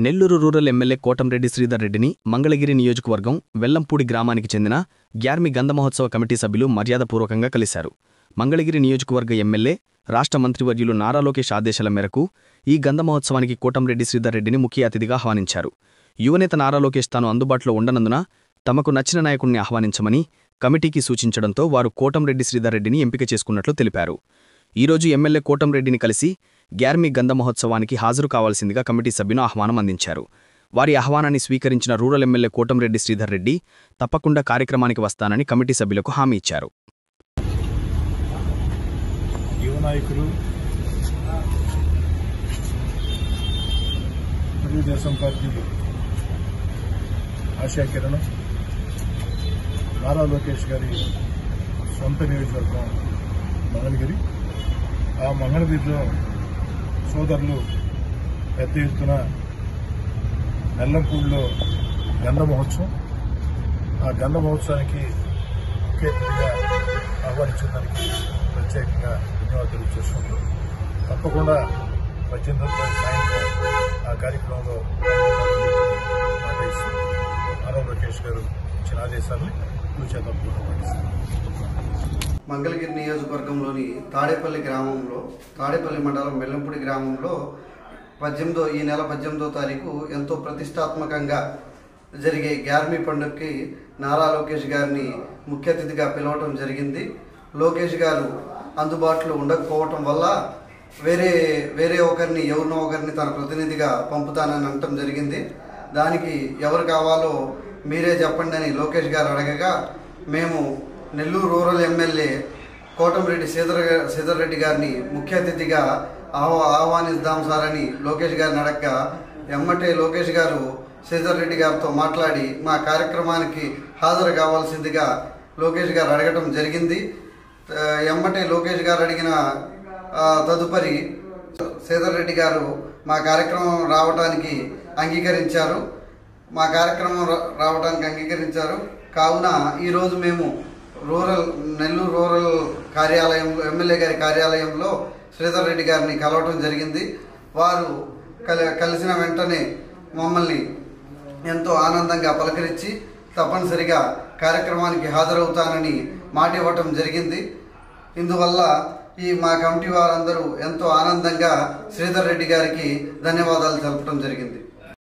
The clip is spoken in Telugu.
నెల్లూరు రూరల్ ఎమ్మెల్యే కోటంరెడ్డి శ్రీధర్ రెడ్డిని మంగళగిరి నియోజకవర్గం వెల్లంపూడి గ్రామానికి చెందిన గ్యార్మి గంధమహోత్సవ కమిటీ సభ్యులు మర్యాదపూర్వకంగా కలిశారు. మంగళగిరి నియోజకవర్గ ఎమ్మెల్యే, రాష్ట్ర మంత్రివర్యులు నారా లోకేష్ ఆదేశాల మేరకు ఈ గంధమహోత్సవానికి కోటంరెడ్డి శ్రీధర్ రెడ్డిని ముఖ్య అతిథిగా ఆహ్వానించారు. యువనేత నారా లోకేష్ తాను అందుబాటులో ఉండనందున తమకు నచ్చిన నాయకుణ్ణి ఆహ్వానించమని కమిటీకి సూచించడంతో వారు కోటంరెడ్డి శ్రీధర్ రెడ్డిని ఎంపిక చేసుకున్నట్లు తెలిపారు. ఈరోజు ఎమ్మెల్యే కోటంరెడ్డిని కలిసి గ్యార్మి గంధమహోత్సవానికి హాజరు కావాల్సిందిగా కమిటీ సభ్యులు ఆహ్వానం అందించారు. వారి ఆహ్వానాన్ని స్వీకరించిన రూరల్ ఎమ్మెల్యే కోటంరెడ్డి శ్రీధర్ రెడ్డి తప్పకుండా కార్యక్రమానికి వస్తానని కమిటీ సభ్యులకు హామీ ఇచ్చారు. తెలుగుదేశం పార్టీ ఆశాకిరణం నారా లోకేష్ గారి సొంత నియోజకవర్గం మంగళగిరి. ఆ మంగళగిరిలో సోదరులు పెద్ద ఎత్తున వెల్లంపూడిలో గంధ మహోత్సవం, ఆ గంధ మహోత్సవానికి ముఖ్య అతిథిగా ఆహ్వానించడానికి ప్రత్యేకంగా ధన్యవాదాలు చేసుకుంటూ తప్పకుండా 18వ సాయంత్రం ఆ కార్యక్రమంలో నారా లోకేష్ గారు ఇచ్చిన ఆదేశాన్ని తప్పకుండా పాటిస్తారు. మంగళగిరి నియోజకవర్గంలోని తాడేపల్లి మండలం వెల్లంపూడి గ్రామంలో ఈ నెల 18వ తారీఖు ఎంతో ప్రతిష్టాత్మకంగా జరిగే గ్యార్మి పండుగకి నారా లోకేష్ గారిని ముఖ్య అతిథిగా పిలవటం జరిగింది. లోకేష్ గారు అందుబాటులో ఉండకపోవటం వల్ల ఎవరినో ఒకరిని తన ప్రతినిధిగా పంపుతానని అనటం జరిగింది. దానికి ఎవరు కావాలో మీరే చెప్పండి అని లోకేష్ గారు అడగగా, మేము నెల్లూరు రూరల్ ఎమ్మెల్యే కోటంరెడ్డి శ్రీధర్ రెడ్డి గారిని ముఖ్య అతిథిగా ఆహ్వానిద్దాం సార్ అని లోకేష్ గారిని అడగగా, ఎమ్మటే లోకేష్ గారు శ్రీధర్ రెడ్డి గారితో మాట్లాడి మా కార్యక్రమానికి హాజరు కావాల్సిందిగా లోకేష్ గారు అడగటం జరిగింది. ఎమ్మటే లోకేష్ గారు అడిగిన తదుపరి శ్రీధర్ రెడ్డి గారు మా కార్యక్రమం రావడానికి అంగీకరించారు. కావున ఈరోజు మేము నెల్లూరు రూరల్ కార్యాలయంలో ఎమ్మెల్యే గారి కార్యాలయంలో శ్రీధర్ రెడ్డి గారిని కలవటం జరిగింది. వారు కలిసిన వెంటనే మమ్మల్ని ఎంతో ఆనందంగా పలకరించి తప్పనిసరిగా కార్యక్రమానికి హాజరవుతానని మాట ఇవ్వటం జరిగింది. ఇందువల్ల మా కమిటీ వారందరూ ఎంతో ఆనందంగా శ్రీధర్ రెడ్డి గారికి ధన్యవాదాలు తెలపడం జరిగింది.